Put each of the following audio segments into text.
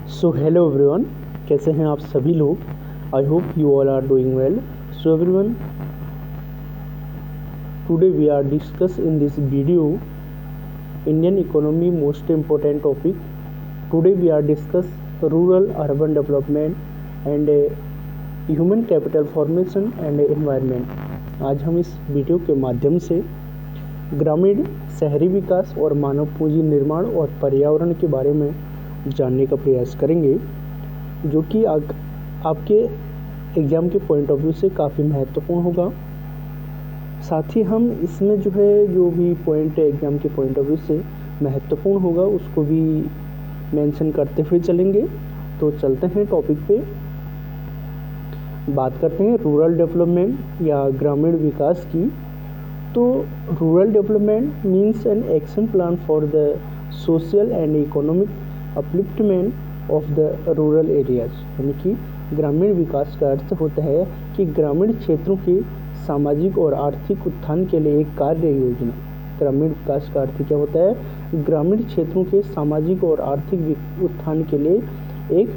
So hello everyone, कैसे हैं आप सभी लोग। I hope you all are doing well. So everyone, today we are discuss in this video Indian economy most important topic. Today we are discuss rural urban development and human capital formation and environment. आज हम इस video के माध्यम से ग्रामीण शहरी विकास और मानव पूंजी निर्माण और पर्यावरण के बारे में जानने का प्रयास करेंगे, जो कि आपके एग्ज़ाम के पॉइंट ऑफ व्यू से काफ़ी महत्वपूर्ण होगा। साथ ही हम इसमें जो भी पॉइंट है एग्ज़ाम के पॉइंट ऑफ व्यू से महत्वपूर्ण होगा उसको भी मेंशन करते हुए चलेंगे। तो चलते हैं टॉपिक पे, बात करते हैं रूरल डेवलपमेंट या ग्रामीण विकास की। तो rural development means an action plan for the social and economic upliftment of the rural areas, यानी कि ग्रामीण विकास का अर्थ होता है कि ग्रामीण क्षेत्रों के सामाजिक और आर्थिक उत्थान के लिए एक कार्य योजना। ग्रामीण विकास का अर्थ क्या होता है? ग्रामीण क्षेत्रों के सामाजिक और आर्थिक उत्थान के लिए एक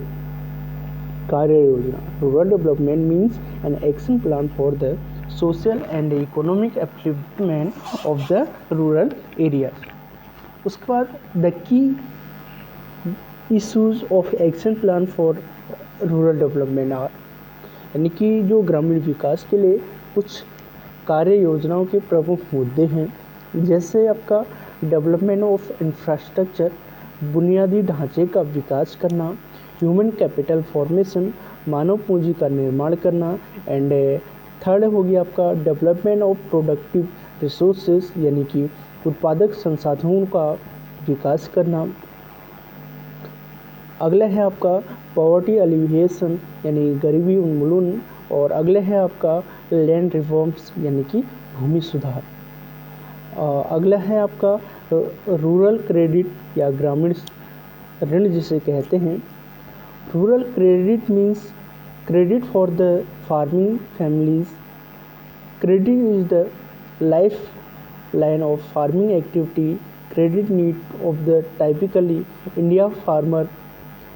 कार्य योजना। Rural development means an action plan for the social and economic upliftment of the rural areas. उसके बाद the key issues of action plan for rural development are, यानी कि जो ग्रामीण विकास के लिए कुछ कार्य योजनाओं के प्रमुख मुद्दे हैं, जैसे आपका डेवलपमेंट ऑफ इंफ्रास्ट्रक्चर, बुनियादी ढांचे का विकास करना, ह्यूमन कैपिटल फॉर्मेशन, मानव पूंजी का निर्माण करना, एंड थर्ड हो गया आपका डेवलपमेंट ऑफ प्रोडक्टिव रिसोर्सेज, यानी कि उत्पादक संसाधनों का विकास करना। अगला है आपका पॉवर्टी एलिविएशन, यानी गरीबी उन्मूलन, और अगला है आपका लैंड रिफॉर्म्स, यानी कि भूमि सुधार। अगला है आपका रूरल क्रेडिट या ग्रामीण ऋण जिसे कहते हैं। Rural credit means credit for the farming families. Credit is the life line of farming activity. Credit need of the typically India farmer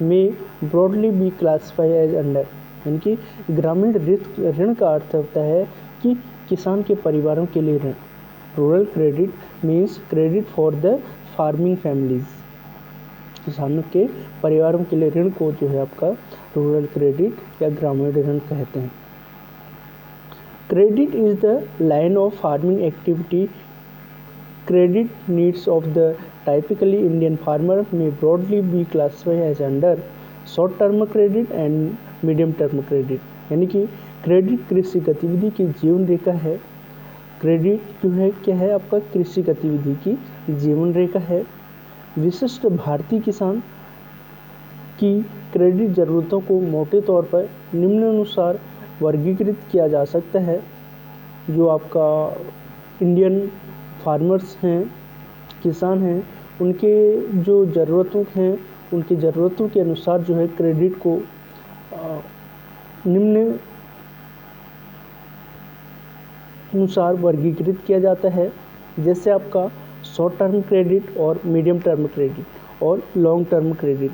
में broadly be classify as under, यानी कि ग्रामीण ऋण का अर्थ होता है कि किसान के परिवारों के लिए ऋण। Rural credit means credit for the farming families, किसानों के परिवारों के लिए ऋण को जो है आपका रूरल क्रेडिट या ग्रामीण ऋण कहते हैं। Credit is the line of farming activity. Credit needs of the typically Indian farmer may broadly be classified as under short term credit and medium term credit, यानी कि क्रेडिट कृषि गतिविधि की जीवन रेखा है। क्रेडिट जो है क्या है आपका? कृषि गतिविधि की जीवन रेखा है। विशिष्ट भारतीय किसान की क्रेडिट ज़रूरतों को मोटे तौर पर निम्नानुसार वर्गीकृत किया जा सकता है। जो आपका इंडियन फार्मर्स हैं, किसान हैं, उनके जो ज़रूरतों हैं, उनकी ज़रूरतों के अनुसार जो है क्रेडिट को निम्न अनुसार वर्गीकृत किया जाता है, जैसे आपका शॉर्ट टर्म क्रेडिट और मीडियम टर्म क्रेडिट और long term credit.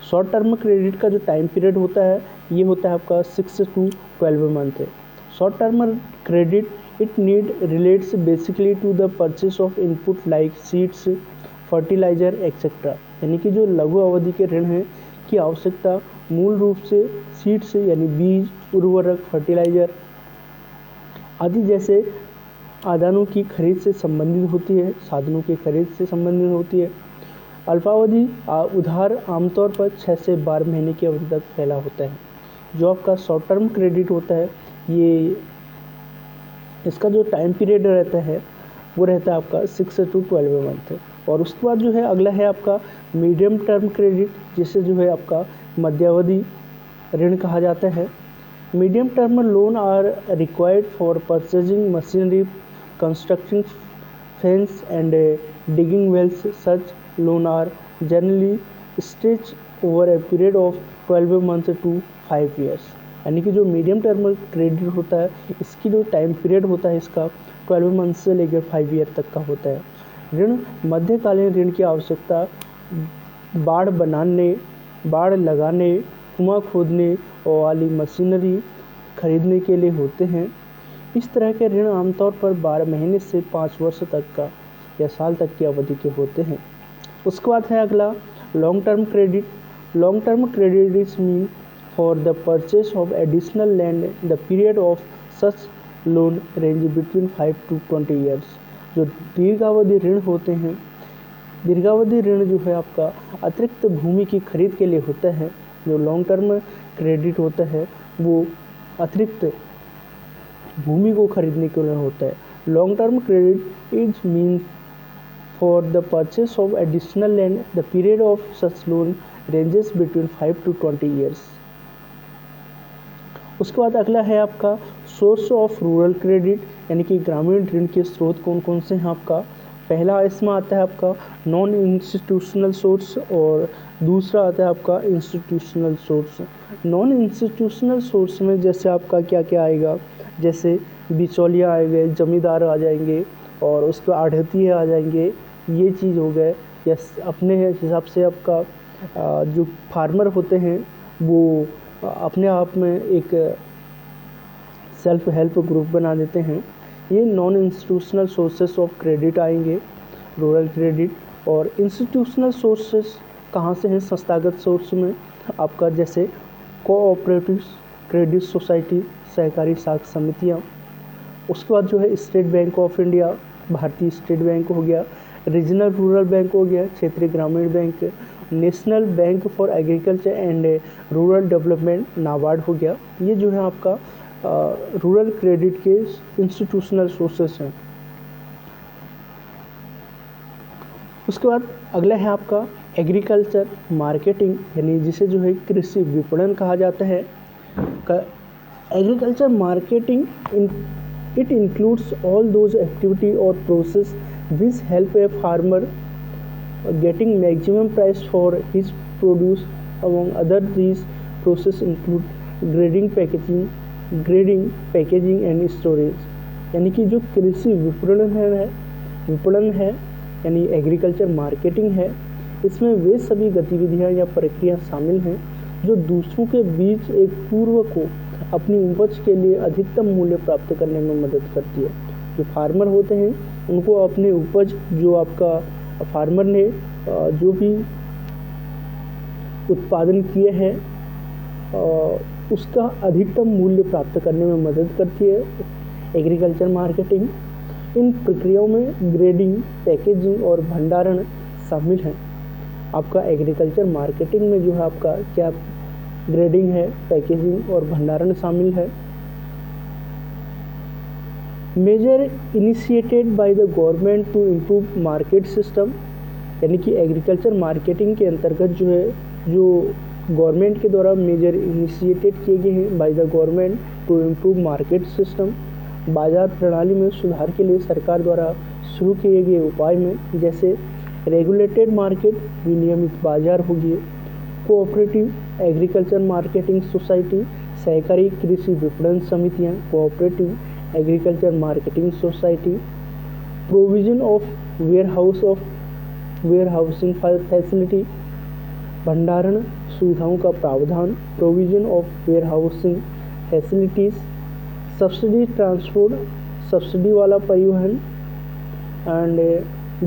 Short term credit का जो टाइम पीरियड होता है ये होता है आपका 6 to 12 मंथ है। Short term credit it need relates basically to the purchase of input like seeds, fertilizer etc, यानी कि जो लघु अवधि के ऋण हैं की आवश्यकता मूल रूप से सीड्स यानी बीज, उर्वरक, फर्टिलाइजर आदि जैसे आदानों की खरीद से संबंधित होती है, साधनों की खरीद से संबंधित होती है। अल्पावधि उधार आमतौर पर 6 से 12 महीने की अवधि तक फैला होता है। जो आपका शॉर्ट टर्म क्रेडिट होता है ये इसका जो टाइम पीरियड रहता है वो रहता है आपका 6 to 12 मंथ। और उसके बाद जो है अगला है आपका मीडियम टर्म क्रेडिट, जिसे जो है आपका मध्यावधि ऋण कहा जाता है। Medium term loan are required for purchasing machinery, constructing fence and digging wells. Such loan are generally stretch over a period of 12 month to 5 years, यानी कि जो मीडियम टर्म क्रेडिट होता है इसकी जो टाइम पीरियड होता है इसका 12 मंथ से लेकर 5 ईयर तक का होता है। ऋण मध्यकालीन ऋण की आवश्यकता बाढ़ बनाने बाड़ लगाने, कुआं खोदने वाली मशीनरी खरीदने के लिए होते हैं। इस तरह के ऋण आमतौर पर 12 महीने से 5 वर्ष तक का या साल तक की अवधि के होते हैं। उसके बाद है अगला long term credit. Long term credit is mean for the purchase of additional land the period of such loan range between 5 to 20 years. जो दीर्घावधि ऋण होते हैं, दीर्घावधि ऋण जो है आपका अतिरिक्त भूमि की खरीद के लिए होता है। जो लॉन्ग टर्म क्रेडिट होता है वो अतिरिक्त भूमि को खरीदने के लिए होता है। Long term credit is mean for the purchase of additional land the period of such loan ranges between 5 to 20 years. उसके बाद अगला है आपका सोर्स ऑफ रूरल क्रेडिट, यानी कि ग्रामीण ऋण के स्रोत कौन कौन से हैं आपका। पहला इसमें आता है आपका नॉन इंस्टीट्यूशनल सोर्स और दूसरा आता है आपका institutional source. Non institutional source में जैसे आपका क्या क्या आएगा, जैसे बिचौलिया आएंगे, जमींदार आ जाएंगे और उसके आढ़तिये आ जाएंगे, ये चीज़ हो गए। या अपने हिसाब से आपका जो फार्मर होते हैं वो अपने आप में एक सेल्फ हेल्प ग्रुप बना देते हैं। ये non institutional sources of credit आएंगे, रूरल क्रेडिट। और इंस्टीट्यूशनल सोर्सेस कहाँ से हैं, संस्थागत सोर्स में आपका जैसे कोऑपरेटिव क्रेडिट सोसाइटी, सहकारी साख समितियाँ। उसके बाद जो है स्टेट बैंक ऑफ इंडिया, भारतीय स्टेट बैंक हो गया, रीजनल रूरल बैंक हो गया, क्षेत्रीय ग्रामीण bank, national bank for agriculture and rural development NABARD हो गया। ये जो है आपका रूरल क्रेडिट के इंस्टीट्यूशनल सोर्सेस हैं। उसके बाद अगला है आपका एग्रीकल्चर मार्केटिंग, यानी जिसे जो है कृषि विपणन कहा जाता है। Agriculture marketing it includes all those activity or process which help a farmer getting maximum price for his produce. Among other these process include grading, packaging and storage। यानी कि जो कृषि विपणन है यानी एग्रीकल्चर मार्केटिंग है, इसमें वे सभी गतिविधियां या प्रक्रिया शामिल हैं जो दूसरों के बीच एक पूर्व को अपनी उपज के लिए अधिकतम मूल्य प्राप्त करने में मदद करती है। जो फार्मर होते हैं उनको अपने उपज, जो आपका फार्मर ने जो भी उत्पादन किए हैं उसका अधिकतम मूल्य प्राप्त करने में मदद करती है एग्रीकल्चर मार्केटिंग। इन प्रक्रियाओं में ग्रेडिंग, पैकेजिंग और भंडारण शामिल हैं। आपका एग्रीकल्चर मार्केटिंग में जो है आपका क्या ग्रेडिंग है, पैकेजिंग और भंडारण शामिल है। Major initiated by the government to improve market system, यानी कि एग्रीकल्चर मार्केटिंग के अंतर्गत जो है जो गवर्नमेंट के द्वारा मेजर इनिशिएटेड किए गए हैं by the government to improve market system. बाजार प्रणाली में सुधार के लिए सरकार द्वारा शुरू किए गए उपाय में जैसे रेगुलेटेड मार्केट, विनियमित बाजार हो गए, कोऑपरेटिव एग्रीकल्चर मार्केटिंग सोसाइटी, सहकारी कृषि विपणन समितियां, cooperative agriculture marketing society, provision of warehousing facility, भंडारण सुविधाओं का प्रावधान, provision of warehousing facilities, subsidy transport, subsidy वाला परिवहन एंड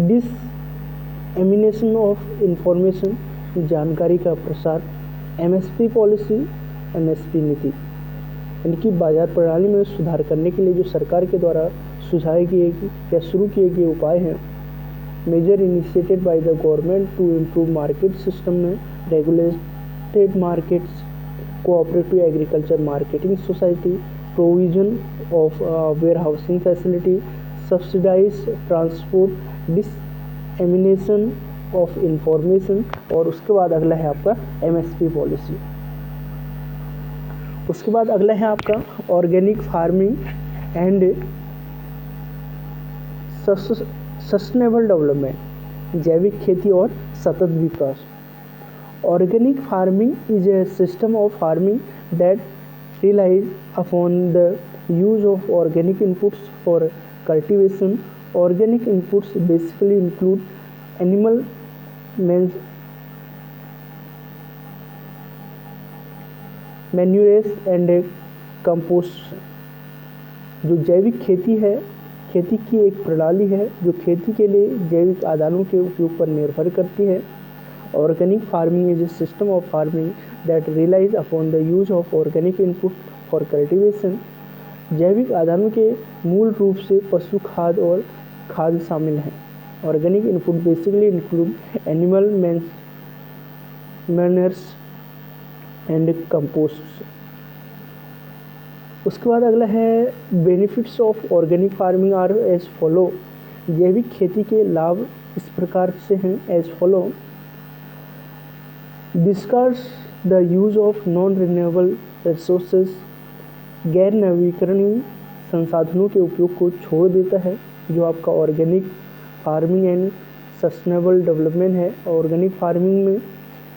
डिसएमिनेशन ऑफ इंफॉर्मेशन, जानकारी का प्रसार, एमएसपी पॉलिसी, एमएसपी नीति। यानी कि बाजार प्रणाली में सुधार करने के लिए जो सरकार के द्वारा सुझाए गए या शुरू किए गए उपाय हैं। Major initiated by the government to improve market system में regulated markets, cooperative agriculture marketing society, provision of warehousing facility, subsidise transport, dissemination of information. और उसके बाद अगला है आपका एमएसपी पॉलिसी। उसके बाद अगला है आपका organic farming and sustainable development, जैविक खेती और सतत विकास। Organic farming is a system of farming that relies upon the use of organic inputs for cultivation. Organic inputs basically include animal manures and compost. जो जैविक खेती है, खेती की एक प्रणाली है जो खेती के लिए जैविक आदानों के उपयोग पर निर्भर करती है। Organic farming is a system of farming that relies upon the use of organic input for cultivation. जैविक आदानों के मूल रूप से पशु खाद और खाद शामिल हैं। Organic input basically include animal manures and compost. उसके बाद अगला है benefits of organic farming are as follow. जैविक खेती के लाभ इस प्रकार से हैं as follow. Discards the use of non renewable resources. गैर नवीकरणीय संसाधनों के उपयोग को छोड़ देता है। जो आपका organic farming and sustainable development है, ऑर्गेनिक फार्मिंग में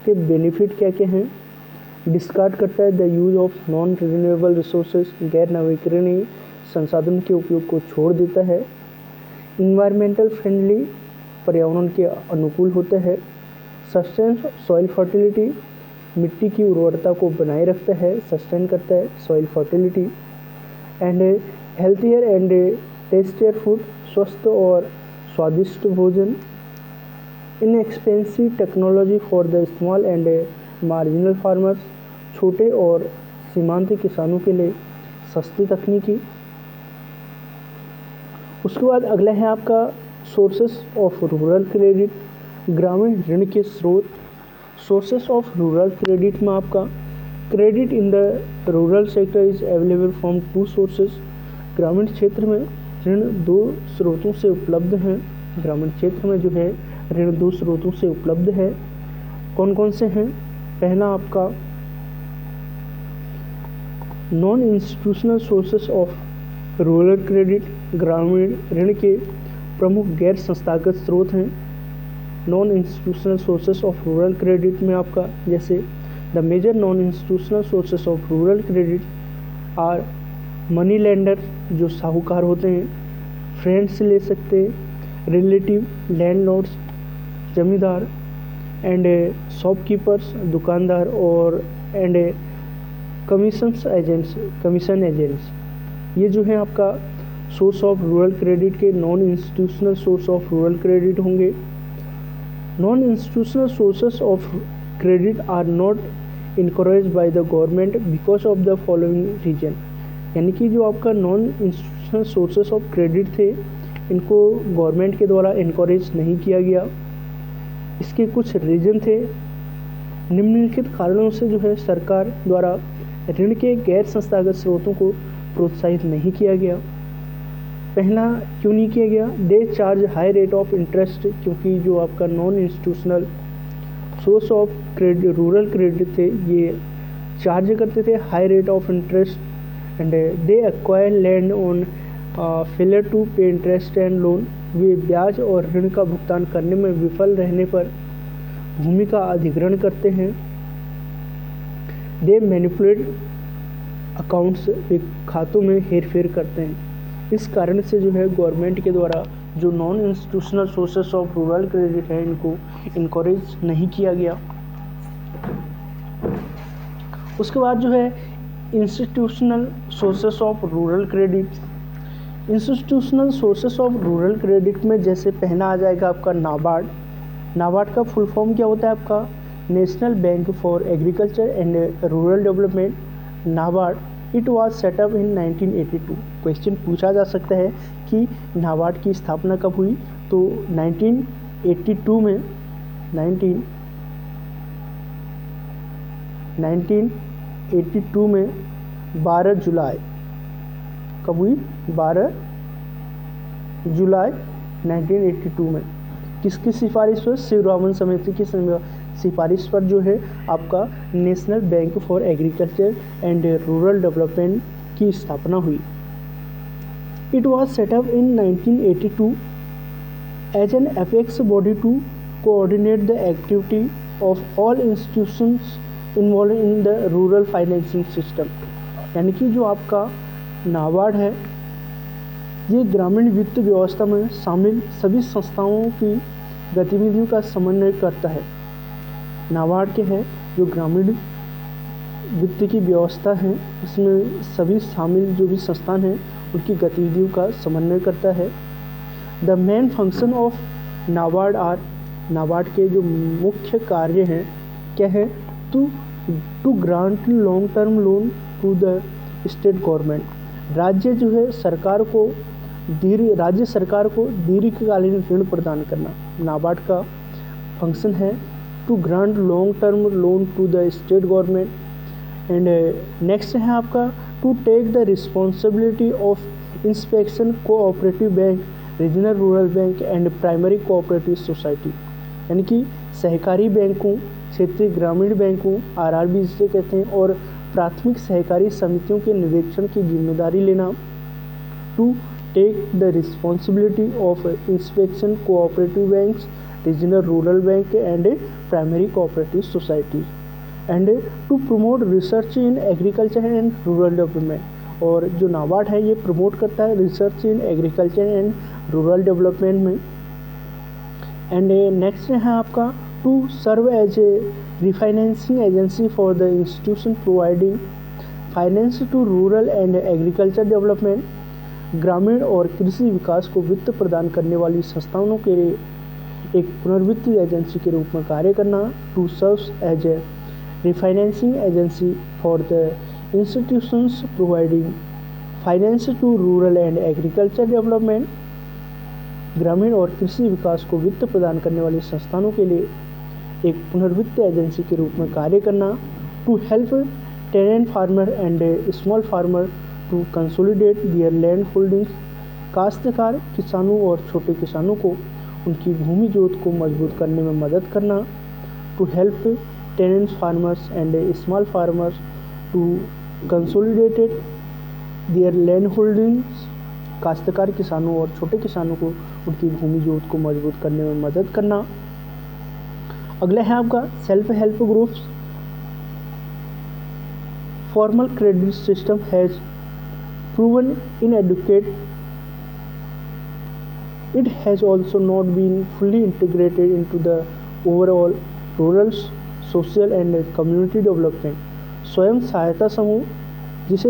के बेनिफिट क्या क्या हैं? डिस्कार्ड करता है the use of non renewable resources. गैर नवीकरणीय संसाधन के उपयोग को छोड़ देता है। इन्वायरमेंटल फ्रेंडली, पर्यावरण के अनुकूल होता है। सस्टेन सॉइल फर्टिलिटी, मिट्टी की उर्वरता को बनाए रखता है, सस्टेन करता है soil fertility. And healthier and tastier food, स्वस्थ और स्वादिष्ट भोजन। Inexpensive technology for the small and marginal farmers, छोटे और सीमांत किसानों के लिए सस्ती तकनीकी। उसके बाद अगला है आपका सोर्सेस ऑफ रूरल क्रेडिट, ग्रामीण ऋण के स्रोत। सोर्सेस ऑफ रूरल क्रेडिट में आपका credit in the rural sector is available from to sources. ग्रामीण क्षेत्र में ऋण दो स्रोतों से उपलब्ध हैं। ग्रामीण क्षेत्र में जो है ऋण दो स्रोतों से उपलब्ध है। कौन कौन से हैं? पहला आपका non institutional sources of rural credit, ग्रामीण ऋण के प्रमुख गैर संस्थागत स्रोत हैं। Non institutional sources of rural credit में आपका जैसे the major non institutional sources of rural credit are money lender, जो साहूकार होते हैं, फ्रेंड्स ले सकते हैं, रिलेटिव, लैंडलॉर्ड्स, जमींदार, एंड शॉपकीपर्स, दुकानदार, और एंड कमीशन एजेंट्स। ये जो है आपका सोर्स ऑफ रूरल क्रेडिट के non institutional source of rural credit होंगे। Non institutional sources of credit are not encourage by the government because of the following reason. यानी कि जो आपका non institutional sources of credit थे, इनको government के द्वारा इनकरेज नहीं किया गया। इसके कुछ रीजन थे। निम्नलिखित कारणों से जो है सरकार द्वारा ऋण के गैर संस्थागत स्रोतों को प्रोत्साहित नहीं किया गया। पहला क्यों नहीं किया गया? They charge high rate of interest, क्योंकि जो आपका non institutional source of credit rural credit थे, ये चार्ज करते थे high rate of interest. And they acquire land on failure to pay interest and loan. वे ब्याज और ऋण का भुगतान करने में विफल रहने पर भूमि का अधिग्रहण करते हैं। दे मैनिपुलेट अकाउंट्स, वे खातों में हेरफेर करते हैं। इस कारण से जो है गवर्नमेंट के द्वारा जो non institutional sources of rural credit है, इनको इनकरेज नहीं किया गया। उसके बाद जो है institutional sources of rural credit. Institutional sources of rural credit में जैसे पहला आ जाएगा आपका नाबार्ड। नाबार्ड का फुल फॉर्म क्या होता है आपका? National bank for agriculture and rural development, NABARD. It was set up in 1982। Question पूछा जा सकता है कि नाबार्ड की स्थापना कब हुई? तो 1982 में 1982 में 12 जुलाई कब हुई? 12 जुलाई 1982 में। किसकी सिफारिश पर? शिवरामन समिति की सिफारिश पर जो है आपका national bank for agriculture and rural development की स्थापना हुई। It was set up in 1982 as an apex body to coordinate the activity of all institutions involve in the rural financing system. यानी कि जो आपका नाबार्ड है, ये ग्रामीण वित्त व्यवस्था में शामिल सभी संस्थाओं की गतिविधियों का समन्वय करता है। नाबार्ड के हैं जो ग्रामीण वित्त की व्यवस्था है, इसमें सभी शामिल जो भी संस्थान हैं उनकी गतिविधियों का समन्वय करता है। The main function of NABARD are, NABARD के जो मुख्य कार्य हैं क्या है, to grant long term loan to the state government. राज्य सरकार को दीर्घकालीन ऋण प्रदान करना नाबार्ड का फंक्शन है। To grant long term loan to the state government. And next है आपका to take the responsibility of inspection cooperative bank, regional rural bank and primary cooperative society, यानी कि सहकारी बैंकों, क्षेत्रीय ग्रामीण बैंकों, आरआरबी जिसे कहते हैं, और प्राथमिक सहकारी समितियों के निरीक्षण की जिम्मेदारी लेना। To take the responsibility of inspection cooperative banks, regional rural bank and primary cooperative society. And to promote research in agriculture and rural development, और जो नाबार्ड है ये प्रमोट करता है research in agriculture and rural development में। And next है आपका to serve as a refinancing agency for the institution providing finance to rural and agriculture development. ग्रामीण और कृषि विकास को वित्त प्रदान करने वाली संस्थानों के लिए एक पुनर्वित्तीय एजेंसी के रूप में कार्य करना। To serve as a refinancing agency for the institutions providing finance to rural and agriculture development. ग्रामीण और कृषि विकास को वित्त प्रदान करने वाली संस्थानों के लिए एक पुनर्वित्तीय एजेंसी के रूप में कार्य करना। To help tenant farmer and small farmer to consolidate their land holdings. काश्तकार किसानों और छोटे किसानों को उनकी भूमि जोत को मजबूत करने में मदद करना। To help tenant farmers and small farmers to consolidated their land holdings. काश्तकार किसानों और छोटे किसानों को उनकी भूमि जोत को मजबूत करने में मदद करना। अगला है आपका self help groups. Formal credit system has proven inadequate. It has also not been fully integrated into the overall rural, social and community development. स्वयं सहायता समूह जिसे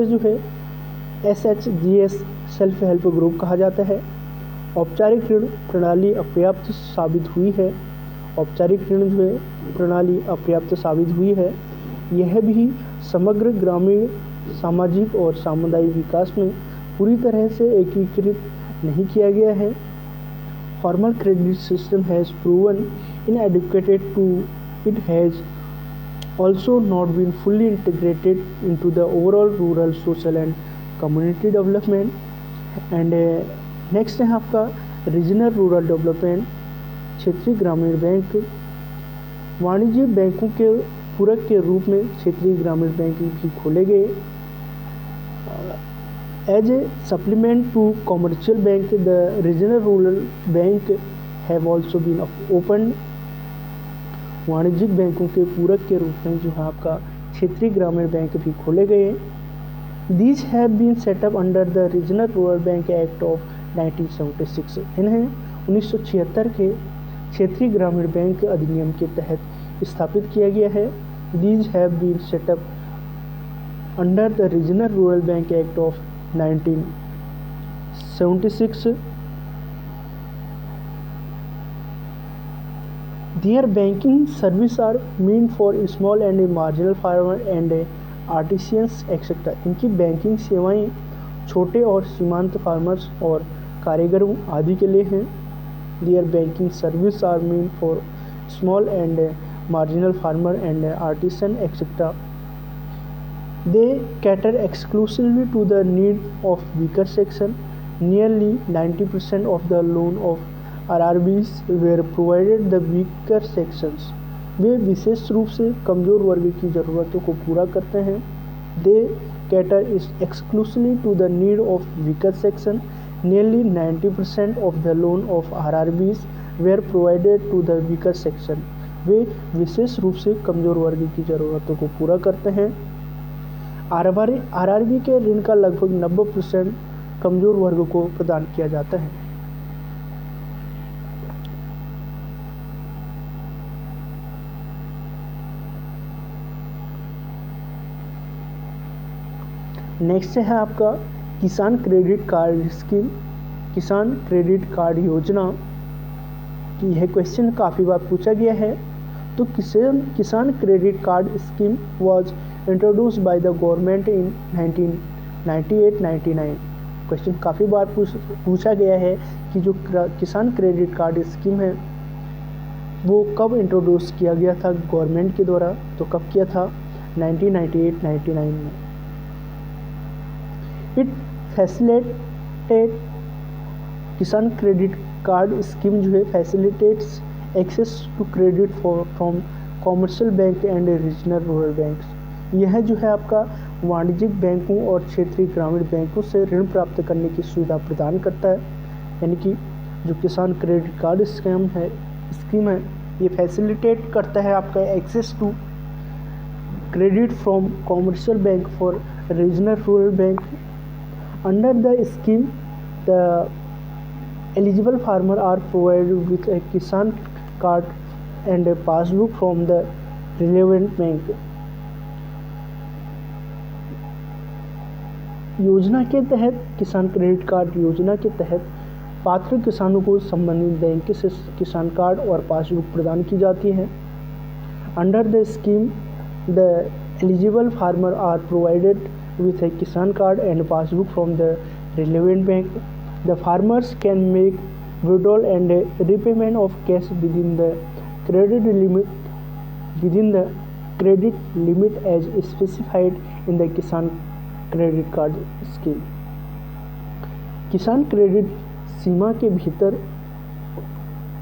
SHGS सेल्फ हेल्प ग्रुप कहा जाता है। औपचारिक ऋण प्रणाली अपर्याप्त साबित हुई है। औपचारिक ऋण प्रणाली अपर्याप्त साबित हुई है। यह भी समग्र ग्रामीण, सामाजिक और सामुदायिक विकास में पूरी तरह से एकीकृत नहीं किया गया है। Formal credit system has proven inadequate to it has also not been fully integrated into the overall rural, social and community development. And next है आपका रीजनल रूरल डेवलपमेंट। क्षेत्रीय ग्रामीण बैंक वाणिज्य बैंकों के पूरक के रूप में क्षेत्रीय ग्रामीण बैंक भी खोले गए। As a supplement to commercial bank, the regional rural bank have also been opened. वाणिज्यिक बैंकों के पूरक के रूप में आपका क्षेत्रीय ग्रामीण बैंक भी खोले गए। These have been set up under the Regional Rural Bank Act of 1976. इन्हें 1976 के क्षेत्रीय ग्रामीण बैंक अधिनियम के तहत स्थापित किया गया है। These have been set up under the Regional Rural Bank Act of 1976. Their banking services are meant for small and marginal farmer and artisans etc. इनकी बैंकिंग सेवाएं छोटे और सीमांत फार्मर्स और कारीगरों आदि के लिए हैं। Their banking services are meant for small and marginal farmer and artisan etc. They cater exclusively to the need of weaker section. Nearly 90% of the loan of RRBs were provided the weaker sections. वे विशेष रूप से कमज़ोर वर्ग की ज़रूरतों को पूरा करते हैं। They cater exclusively to the need of weaker section. Nearly 90% of the loan of RRBs were provided to the weaker section. वे विशेष रूप से कमज़ोर वर्ग की ज़रूरतों को पूरा करते हैं। आरआरबी के ऋण का लगभग 90% कमज़ोर वर्ग को प्रदान किया जाता है। नेक्स्ट है आपका किसान क्रेडिट कार्ड स्कीम। किसान क्रेडिट कार्ड योजना की यह क्वेश्चन काफ़ी बार पूछा गया है। तो किसान credit card scheme was introduced by the government in 1998-99। Question काफ़ी बार पूछा गया है कि जो किसान क्रेडिट कार्ड स्कीम है वो कब इंट्रोड्यूस किया गया था गवर्नमेंट के द्वारा, तो कब किया था 1998-99 में। It facilitate Kisan credit card scheme जो है facilitates access to credit from commercial bank and regional rural banks. यह जो है आपका वाणिज्यिक बैंकों और क्षेत्रीय ग्रामीण बैंकों से ऋण प्राप्त करने की सुविधा प्रदान करता है। यानी कि जो किसान क्रेडिट कार्ड स्कीम है ये फैसिलिटेट करता है आपका access to credit from commercial bank for regional rural bank. Under the scheme the eligible farmer are provided with a kisan card and a passbook from the relevant bank। योजना के तहत किसान credit card योजना के तहत पात्र किसानों को संबंधित बैंक से किसान कार्ड और पासबुक प्रदान की जाती है। Under the scheme the eligible farmer are provided with a Kisan card and passbook from the relevant bank. The farmers can make withdrawal and repayment of cash within the credit limit as specified in the Kisan Credit Card Scheme। किसान credit सीमा के भीतर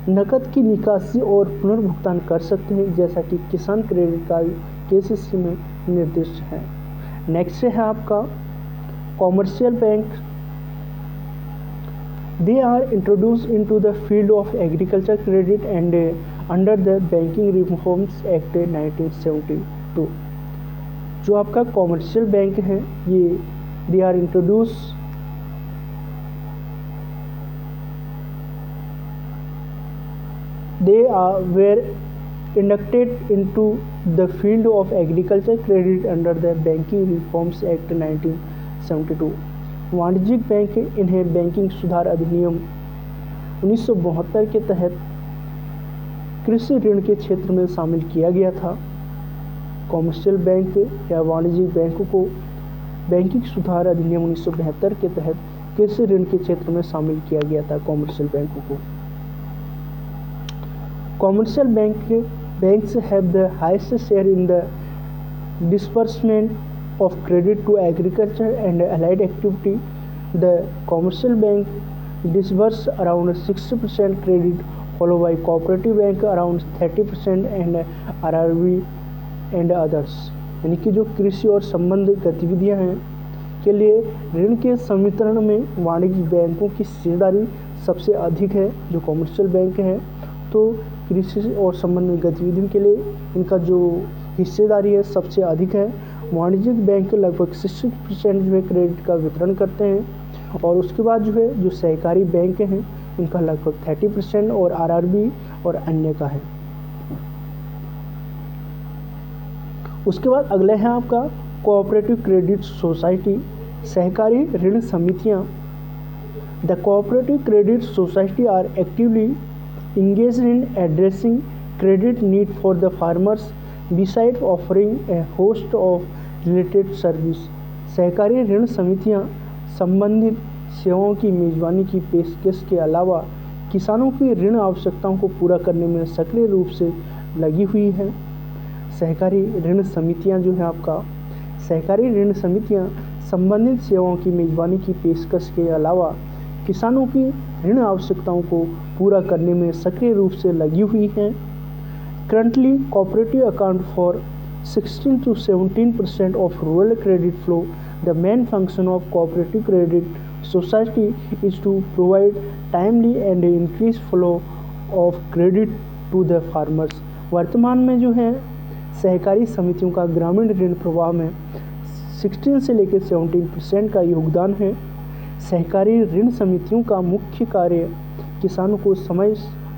नकद की निकासी और पुनर्भुगतान कर सकते हैं, जैसा कि किसान क्रेडिट कार्ड केसीसी में निर्दिष्ट है। नेक्स्ट है आपका commercial bank. They are introduced into the field of agriculture credit and under the Banking Reforms Act 1972। जो आपका कॉमर्शियल बैंक है ये they are introduced they were inducted into the field of agriculture credit under the Banking Reforms Act 1972। वाणिज्यिक bank इन्हें banking सुधार अधिनियम 1972 के तहत कृषि ऋण के क्षेत्र में शामिल किया गया था। कॉमर्शियल बैंक या वाणिज्यिक बैंकों को बैंकिंग सुधार अधिनियम 1972 के तहत कृषि ऋण के क्षेत्र में शामिल किया गया था कॉमर्शियल बैंकों को। Commercial banks have the highest share in the disbursement of credit to agriculture and allied activity। The commercial bank disburse around 60% credit, followed by cooperative bank around 30% and RRB and others। यानी कि जो कृषि और संबंधित गतिविधियां हैं के लिए ऋण के संवितरण में वाणिज्यिक बैंकों की हिस्सेदारी सबसे अधिक है। जो कॉमर्शियल बैंक है तो कृषि और संबंधित गतिविधियों के लिए इनका जो हिस्सेदारी है सबसे अधिक है। वाणिज्यिक बैंक लगभग 60% जो है क्रेडिट का वितरण करते हैं और उसके बाद जो है जो सहकारी बैंक हैं इनका लगभग 30% और RRB और अन्य का है। उसके बाद अगले हैं आपका कोऑपरेटिव क्रेडिट सोसाइटी, सहकारी ऋण समितियां। The cooperative credit society are actively engaged in addressing credit need for the farmers besides offering a host of related service। सहकारी ऋण समितियां संबंधित सेवाओं की मेजबानी की पेशकश के अलावा किसानों की ऋण आवश्यकताओं को पूरा करने में सक्रिय रूप से लगी हुई हैं। सहकारी ऋण समितियां जो है आपका सहकारी ऋण समितियां संबंधित सेवाओं की मेजबानी की पेशकश के अलावा किसानों की ऋण आवश्यकताओं को पूरा करने में सक्रिय रूप से लगी हुई हैं। Currently cooperative account for 16 to 17% of rural credit flow। The main function of cooperative credit society is to provide timely and increased flow of credit to the farmers। वर्तमान में जो है सहकारी समितियों का ग्रामीण ऋण प्रवाह में 16 से लेकर 17% का योगदान है। सहकारी ऋण समितियों का मुख्य कार्य किसानों को समय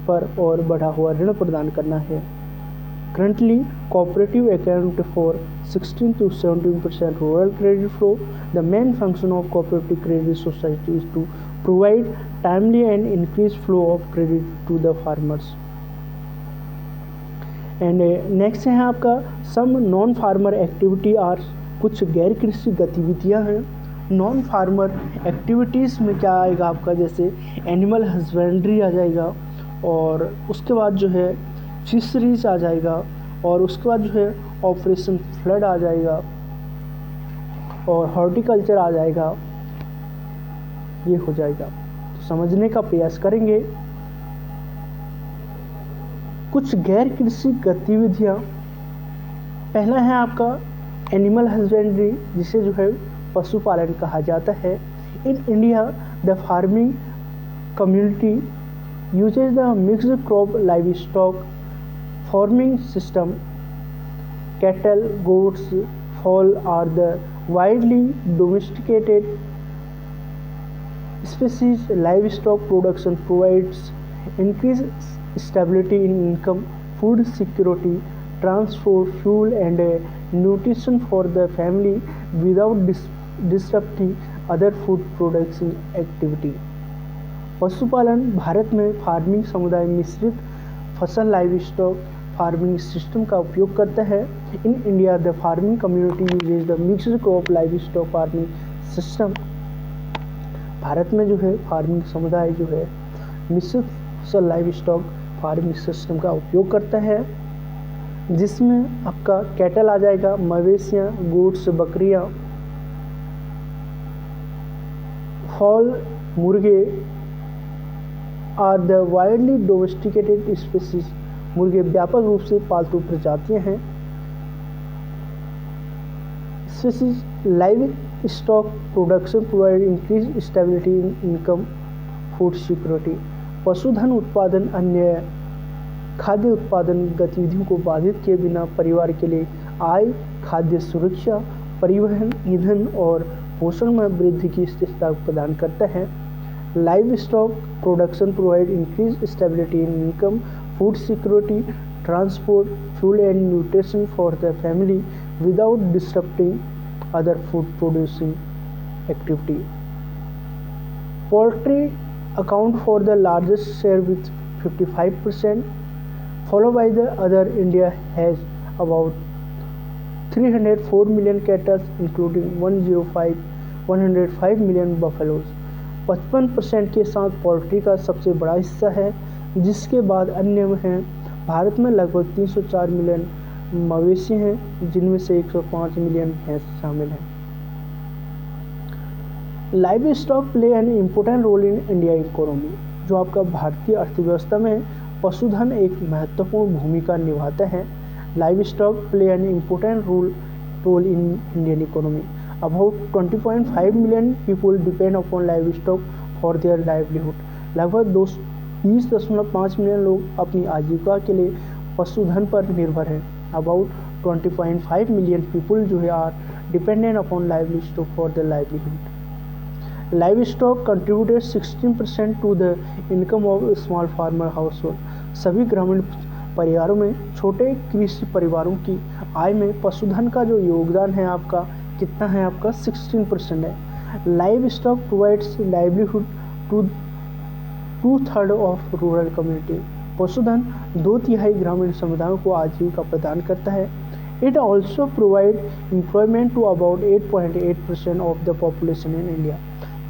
पर और बढ़ा हुआ ऋण प्रदान करना है। Currently, cooperative account for 16 to 17% rural credit flow. The main function of cooperative credit society is to provide timely and increased flow of credit to the farmers. And next है आपका some non farmer activity are, कुछ गैर कृषि गतिविधियां हैं। Non farmer activities में क्या आएगा आपका, जैसे एनिमल हस्बेंड्री आ जाएगा, और उसके बाद जो है फिशरीज आ जाएगा, और उसके बाद जो है ऑपरेशन फ्लड आ जाएगा, और हॉर्टिकल्चर आ जाएगा, ये हो जाएगा। तो समझने का प्रयास करेंगे। कुछ गैर कृषि गतिविधियाँ, पहला है आपका एनिमल हस्बेंड्री, जिसे जो है पशुपालन कहा जाता है। In India the farming community uses the mixed crop livestock farming system. Cattle, goats, fowl are the widely domesticated species. Livestock production provides increased stability in income, food security, transport, fuel and nutrition for the family without disrupting other food production activity. पशुपालन भारत में farming समुदाय मिश्रित फसल live stock farming system का उपयोग करता है। In India the farming community uses the mixed crop livestock farming system. Bharat में जो है फार्मिंग समुदाय जो है मिश्रित फसल लाइव स्टॉक फार्मिंग सिस्टम का उपयोग करता है, जिसमें आपका कैटल आ जाएगा, मवेशियाँ, गोट्स, बकरियाँ, फॉल, मुर्गे are the widely domesticated species. मुर्गे व्यापक रूप से पालतू प्रजातियां हैं। Species livestock production provide increase stability in income, food security. पशुधन उत्पादन अन्य खाद्य उत्पादन गतिविधियों को बाधित किए बिना परिवार के लिए आय, खाद्य सुरक्षा, परिवहन, ईंधन और पोषण में वृद्धि की स्थिरता प्रदान करता है। Livestock production provide increase stability in income, food security, transport, fuel and nutrition for the family without disturbing other food producing activity. Poultry account for the largest share with 55%, followed by the other. India has about 304 million cattle including 105 million buffaloes. 55% के साथ poultry का सबसे बड़ा हिस्सा है, जिसके बाद अन्य में हैं। भारत में लगभग 304 मिलियन मवेशी हैं, जिनमें से 105 मिलियन भैंस शामिल हैं। Livestock play an important role in India economy. जो आपका भारतीय अर्थव्यवस्था में पशुधन एक महत्वपूर्ण भूमिका निभाता है। Livestock play an important role in Indian economy. About 20.5 million people depend upon livestock for their livelihood. लगभग 20.5 मिलियन लोग अपनी आजीविका के लिए पशुधन पर निर्भर हैं। अबाउट 20.5 मिलियन पीपल जो है are dependent upon livestock for the livelihood. Livestock contributed 16% to the income of small farmer household. सभी ग्रामीण परिवारों में छोटे कृषि परिवारों की आय में पशुधन का जो योगदान है आपका कितना है, आपका 16% है। Livestock provides livelihood to 2/3 of rural community. पशुधन 2/3 ग्रामीण समुदायों को आजीविका प्रदान करता है। It also provide employment to about 8.8% of the population in India.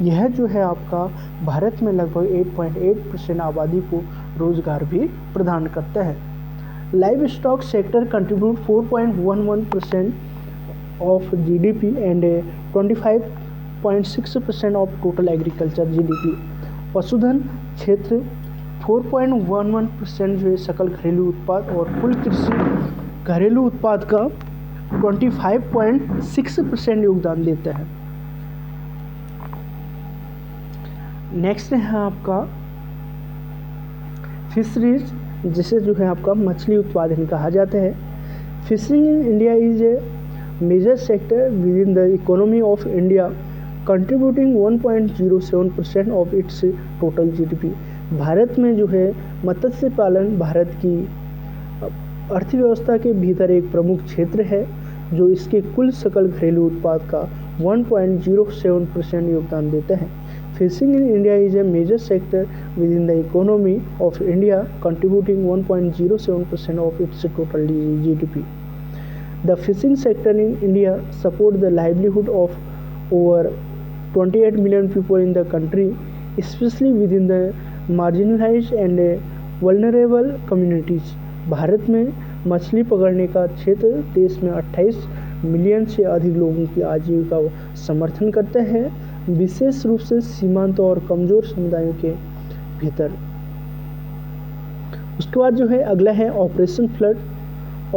यह जो है आपका भारत में लगभग 8.8% आबादी को रोजगार भी प्रदान करता है। Live stock sector contribute 4.11% of GDP and 25.6% of total agriculture GDP। पशुधन क्षेत्र 4.11% जो है सकल घरेलू उत्पाद और कुल कृषि घरेलू उत्पाद का 25.6% योगदान देता है। नेक्स्ट है आपका फिशरीज, जिसे जो है आपका मछली उत्पादन कहा जाता है। Fishing in India is a major sector within the economy of India contributing 1.07% of its total GDP। भारत में जो है मत्स्य पालन भारत की अर्थव्यवस्था के भीतर एक प्रमुख क्षेत्र है जो इसके कुल सकल घरेलू उत्पाद का 1.07% योगदान देता है। Fishing in India is a major sector within the economy of India contributing 1.07% of its total GDP. The fishing sector in India supports the livelihood of over 28 million people in the country, especially within the marginalized and vulnerable communities. Bharat में मछली पकड़ने का क्षेत्र देश में 28 million से अधिक लोगों की आजीविका का समर्थन करता है, विशेष रूप से सीमांत और कमज़ोर समुदायों के भीतर। उसके बाद जो है अगला है operation flood.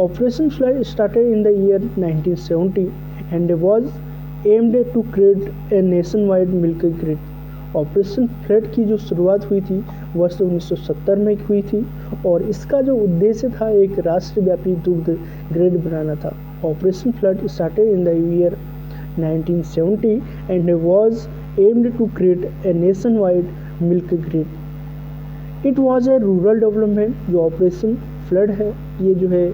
Operation Flood started in the year 1970 and was aimed to create a nationwide milk grid. Operation flood की जो शुरुआत हुई थी वर्ष 1970 में हुई थी और इसका जो उद्देश्य था एक राष्ट्रव्यापी दुग्ध ग्रिड बनाना था। Operation flood started in the year 1970 and was aimed to create a nationwide milk grid. It was a rural development। जो ऑपरेशन फ्लड है ये जो है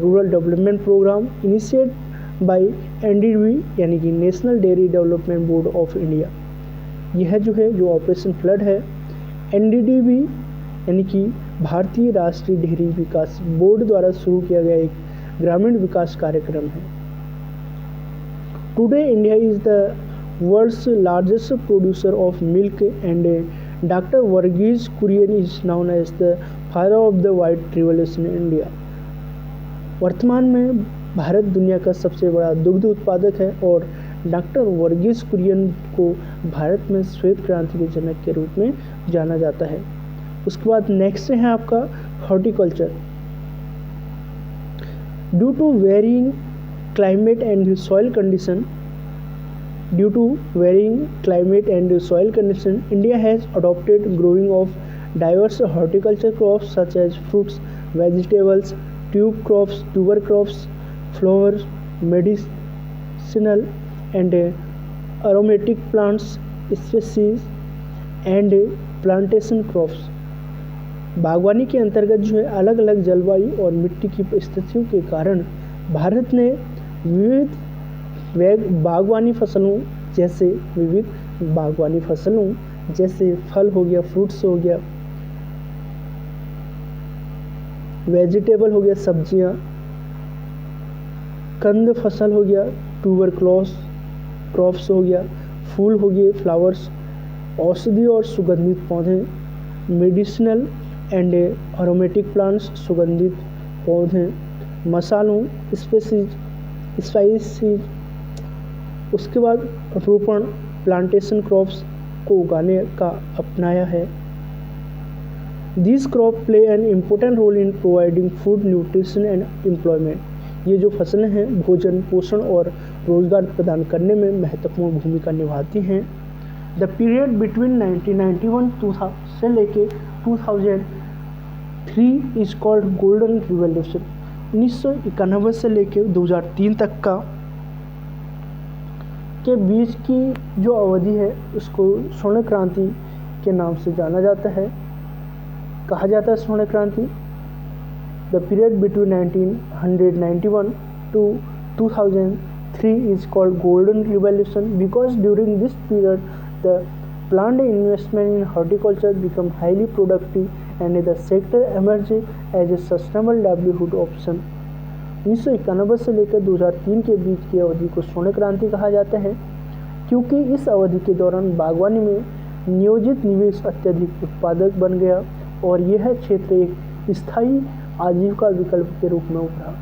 rural development program initiate by NDDB यानी कि national dairy development board of India. यह जो है जो ऑपरेशन फ्लड है NDDB यानी कि भारतीय राष्ट्रीय डेयरी विकास बोर्ड द्वारा शुरू किया गया एक ग्रामीण विकास कार्यक्रम है। Today India is the world's largest producer of milk and doctor Varghese Kurien is known as the father of the white revolution in India. वर्तमान में भारत दुनिया का सबसे बड़ा दुग्ध उत्पादक है और डॉक्टर वर्गीज कुरियन को भारत में श्वेत क्रांति के जनक के रूप में जाना जाता है। उसके बाद नेक्स्ट है आपका horticulture. Due to varying climate and soil condition India has adopted growing of diverse horticulture crops such as fruits, vegetables, tube crops, tuber crops, flowers, medicinal and aromatic plants species and plantation crops. बागवानी के अंतर्गत जो है अलग अलग जलवायु और मिट्टी की स्थितियों के कारण भारत ने विविध बागवानी फसलों जैसे फल हो गया, फ्रूट्स हो गया, वेजिटेबल हो गया, सब्जियां, कंद फसल हो गया, ट्यूबर क्रॉप्स हो गया, फूल हो गए, फ्लावर्स, औषधि और सुगंधित पौधे, मेडिसिनल एंड अरोमेटिक प्लांट्स, सुगंधित पौधे, मसालों, स्पाइसीज। उसके बाद रोपण, प्लांटेशन क्रॉप्स को उगाने का अपनाया है। These crops play an important role in providing food, nutrition and employment। ये जो फसलें हैं भोजन, पोषण और रोजगार प्रदान करने में महत्वपूर्ण भूमिका निभाती हैं। द पीरियड बिटवीन 1991 से लेके 2003 इज कॉल्ड गोल्डन रिवॉल्यूशन। 1991 से लेके 2003 तक के बीच की जो अवधि है उसको स्वर्ण क्रांति के नाम से जाना जाता है, कहा जाता है स्वर्ण क्रांति। The period between 1991 to 2003 is called golden revolution because during this period the planned investment in horticulture become highly productive and the sector emerged as a sustainable livelihood option। 1991 से लेकर 2003 के बीच की अवधि को स्वर्ण क्रांति कहा जाता है क्योंकि इस अवधि के दौरान बागवानी में नियोजित निवेश अत्यधिक उत्पादक बन गया और यह क्षेत्र एक स्थायी आजीविका विकल्प के रूप में उभरा।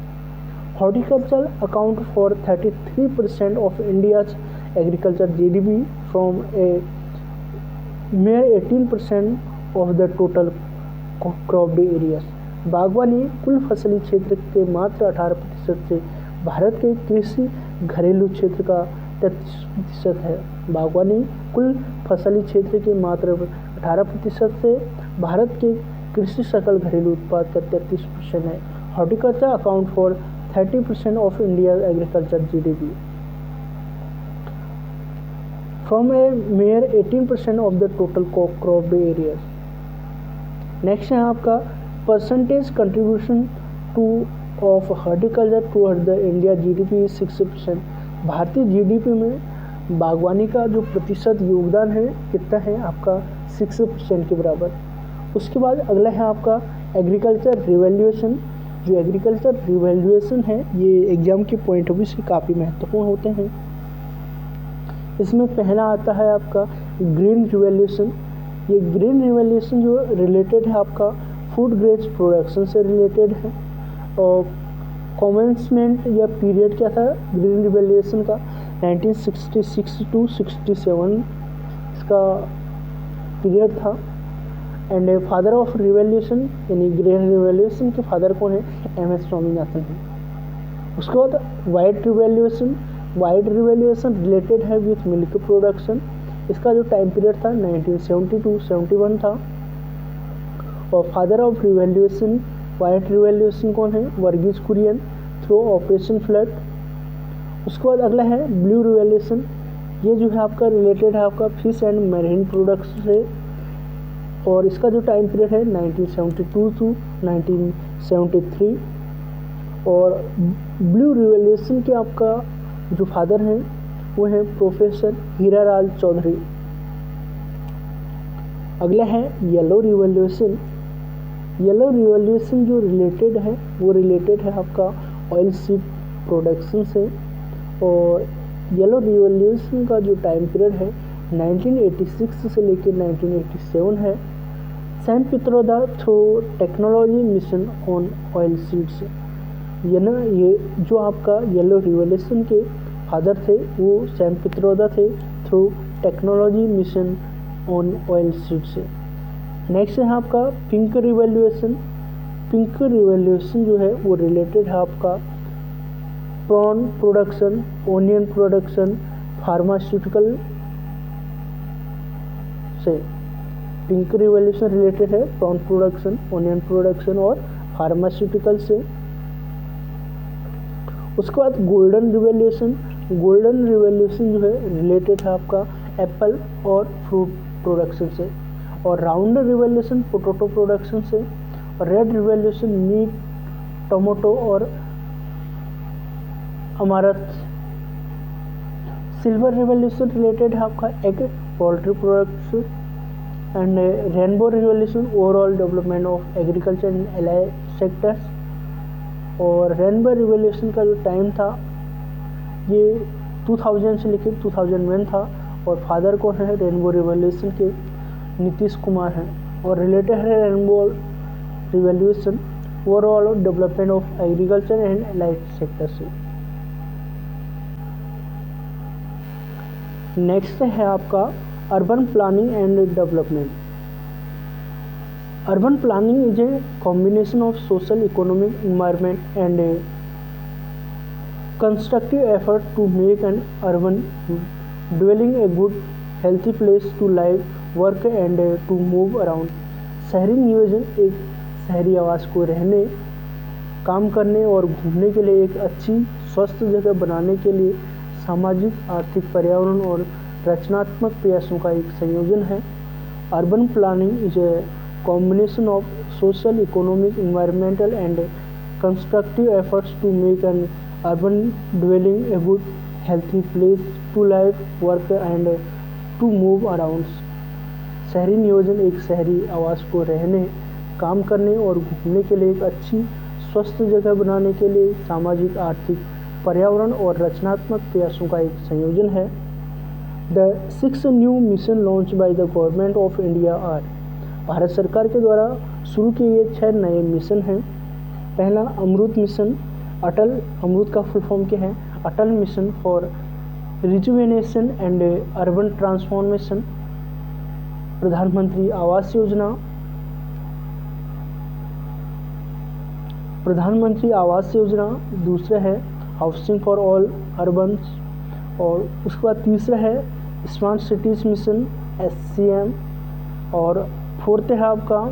Horticulture account for 33% of India's agriculture GDP from A mere 18% of the total cropped areas. बागवानी कुल फसली क्षेत्र के मात्र 18% से भारत के कृषि घरेलू क्षेत्र का 33% है। बागवानी कुल फसली क्षेत्र के मात्र 18% से भारत के कृषि सकल घरेलू उत्पाद का 33% है। Horticulture account for 30% of India agriculture GDP from A mere 18% of the total cropped areas. Next है आपका percentage contribution two of horticulture toward the India GDP 6%। भारतीय GDP में बागवानी का जो प्रतिशत योगदान है कितना है आपका 6% के बराबर। उसके बाद अगला है आपका एग्रीकल्चर रिवैल्यूएशन। जो एग्रीकल्चर रिवैल्यूएशन है ये एग्जाम के पॉइंट ऑफ व्यू से काफ़ी महत्वपूर्ण होते हैं। इसमें पहला आता है आपका ग्रीन रिवैल्यूएशन। ये ग्रीन रिवैल्यूएशन जो रिलेटेड है आपका फूड ग्रेन्स प्रोडक्शन से रिलेटेड है। और कॉमेंसमेंट या पीरियड क्या था ग्रीन रिवैल्यूएशन का 1966 टू 67 इसका पीरियड था। एंड फादर ऑफ रिवैल्यूएशन यानी ग्रीन रिवैल्यूएशन के फादर कौन है MS स्वामीनाथन है। उसके बाद white revaluation. White revaluation related है विथ मिल्क प्रोडक्शन। इसका जो टाइम पीरियड था 1970 टू 71 था। और father of revolution white revolution कौन है Varghese Kurien through operation flood. उसके बाद अगला है ब्लू रिवैल्यूएशन। ये जो है आपका रिलेटेड है आपका फिश एंड मैरीन प्रोडक्ट्स से। और इसका जो टाइम पीरियड है 1972 टू 1973। और ब्लू रिवैल्यूएशन के आपका जो फादर हैं वो है प्रोफेसर हीरालाल चौधरी। अगला है येलो रिवॉल्यूशन। येलो रिवॉल्यूशन जो रिलेटेड है वो रिलेटेड है आपका ऑयल सीड प्रोडक्शन से। और येलो रिवॉल्यूशन का जो टाइम पीरियड है 1986 से लेकर 1987 है। Sam Pitroda through technology mission on oil seeds. ये जो आपका येलो रिवॉल्यूशन के फादर थे वो सैम पित्रोदा थे through technology mission on oil seed से। नेक्स्ट है आपका पिंक रिवॉल्यूशन। पिंक रिवॉल्यूशन जो है वो रिलेटेड है आपका prawn production onion production pharmaceutical से। पिंक रिवॉल्यूशन रिलेटेड है प्रॉन प्रोडक्शन ओनियन प्रोडक्शन और फार्मास्यूटिकल से। उसके बाद गोल्डन रिवॉल्यूशन। गोल्डन रिवॉल्यूशन जो है रिलेटेड है आपका एप्पल और फ्रूट प्रोडक्शन से। और राउंड रिवॉल्यूशन पोटैटो प्रोडक्शन से। और रेड रिवॉल्यूशन मीट टोमेटो और अमारत। सिल्वर रिवॉल्यूशन रिलेटेड है आपका egg poultry products. And rainbow revolution overall development of agriculture in allied sectors. और रेनबो रिवॉल्यूशन का जो टाइम था ये 2000 से लेकर 2001 था। और फादर कौन है रेनबो रिवॉल्यूशन के नीतीश कुमार हैं। और रिलेटेड है rainbow revolution overall development of agriculture and allied sector से। नेक्स्ट है आपका urban planning and development. Urban planning is a combination of social economic environment and A constructive effort to make an urban dwelling a good healthy place to live, work and to move around। शहरी नियोजन एक शहरी आवास को रहने काम करने और घूमने के लिए एक अच्छी स्वस्थ जगह बनाने के लिए सामाजिक आर्थिक पर्यावरण और रचनात्मक प्रयासों का एक संयोजन है। Urban planning is a combination of social economic environmental and constructive efforts to make an urban dwelling a good healthy place to live, work and to move around। शहरी नियोजन एक शहरी आवास को रहने काम करने और घूमने के लिए एक अच्छी स्वस्थ जगह बनाने के लिए सामाजिक आर्थिक पर्यावरण और रचनात्मक प्रयासों का एक संयोजन है। The 6 new mission launch by the government of India are. भारत सरकार के द्वारा शुरू किए गए 6 नए मिशन हैं। पहला अमृत मिशन। अटल अमृत का फुल फॉर्म क्या है Atal mission for rejuvenation and urban transformation. Pradhan Mantri Awas योजना। प्रधानमंत्री आवास योजना दूसरा है हाउसिंग फॉर ऑल अर्बन। और उसके बाद तीसरा है स्मार्ट सिटीज मिशन SCM। और फोर्थ है आपका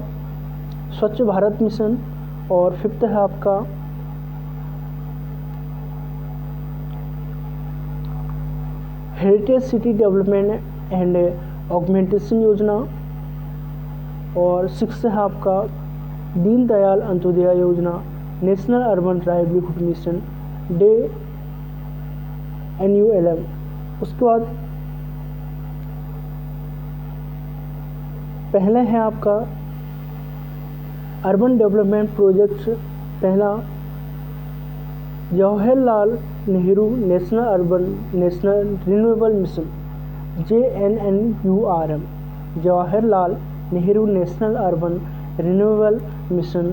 स्वच्छ भारत मिशन। और फिफ्थ है आपका heritage city development and augmentation योजना। और सिक्स है आपका दीनदयाल अंत्योदय योजना national urban livelihood mission DAY NULM। उसके बाद पहला है आपका अर्बन डेवलपमेंट प्रोजेक्ट, पहला Jawaharlal Nehru national renewable mission JNNURM, Jawaharlal Nehru national urban renewable mission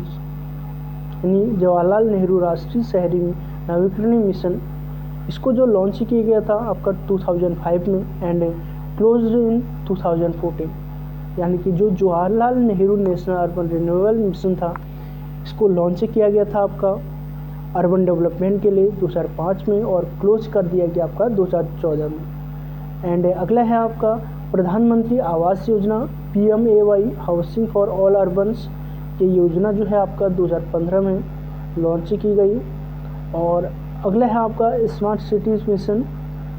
यानी जवाहरलाल नेहरू राष्ट्रीय शहरी नवीकरण मिशन। इसको जो लॉन्च किया गया था आपका 2005 में एंड क्लोज्ड इन 2014, यानी कि जो Jawaharlal Nehru national urban renewable mission था इसको लॉन्च किया गया था आपका अर्बन डेवलपमेंट के लिए 2005 में और क्लोज कर दिया गया आपका 2014 में। एंड अगला है आपका प्रधानमंत्री आवास योजना PMAY हाउसिंग फॉर ऑल अर्बन्स। ये योजना जो है आपका 2015 में लॉन्च की गई। और अगला है आपका स्मार्ट सिटीज़ मिशन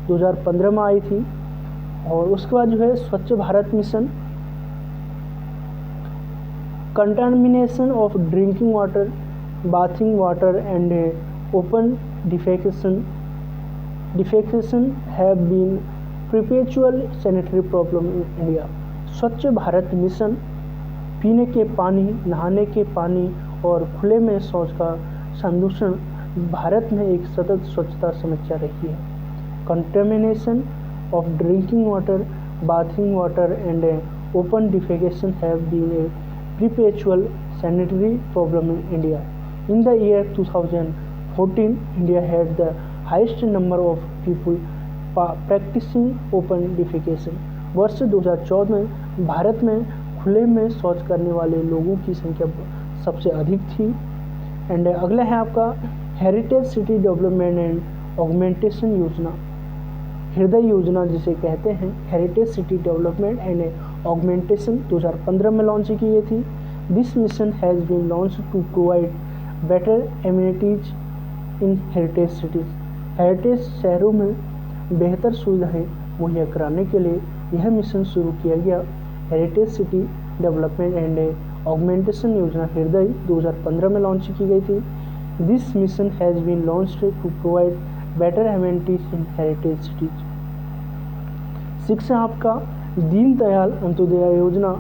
2015 में आई थी। और उसके बाद जो है Swachh Bharat mission, contamination of drinking water, bathing water and open defecation have been perpetual sanitary problem in India. Swachh Bharat mission पीने के पानी, नहाने के पानी और खुले में शौच का संदूषण भारत में एक सतत स्वच्छता समस्या रही है। Contamination of drinking water, bathing water and open defecation have been a perpetual sanitary problem in India. In the year 2014, India had the highest number of people practicing open defecation. वर्ष 2014 में भारत में खुले में शौच करने वाले लोगों की संख्या सबसे अधिक थी। एंड अगला है आपका heritage city development and augmentation योजना, हृदय योजना जिसे कहते हैं, heritage city development and augmentation 2015 में लॉन्च की गई थी। This mission has been launch to provide better amenities in heritage cities. Heritage शहरों में बेहतर सुविधाएं मुहैया कराने के लिए यह मिशन शुरू किया गया। Heritage city development and augmentation योजना हृदय 2015 में लॉन्च की गई थी। This mission has been launched to provide better amenities in heritage cities. शिक्षा आपका दीनदयाल अंत्योदय योजना,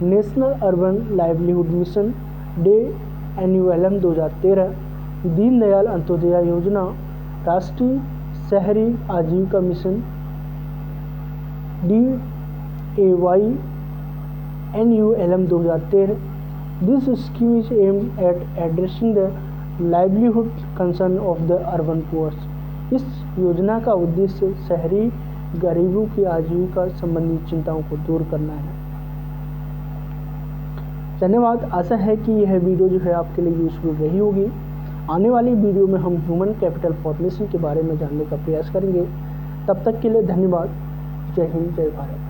national urban livelihood mission DAY NULM 2013। Deendayal Antyodaya योजना राष्ट्रीय शहरी आजीविका मिशन DAY NULM 2013। This scheme is aimed at addressing the livelihood concern of the urban poors. इस योजना का उद्देश्य शहरी गरीबों की आजीविका संबंधी चिंताओं को दूर करना है। धन्यवाद। आशा है कि यह वीडियो जो है आपके लिए यूजफुल रही होगी। आने वाली वीडियो में हम ह्यूमन कैपिटल फॉर्मेशन के बारे में जानने का प्रयास करेंगे। तब तक के लिए धन्यवाद। जय हिंद, जय भारत।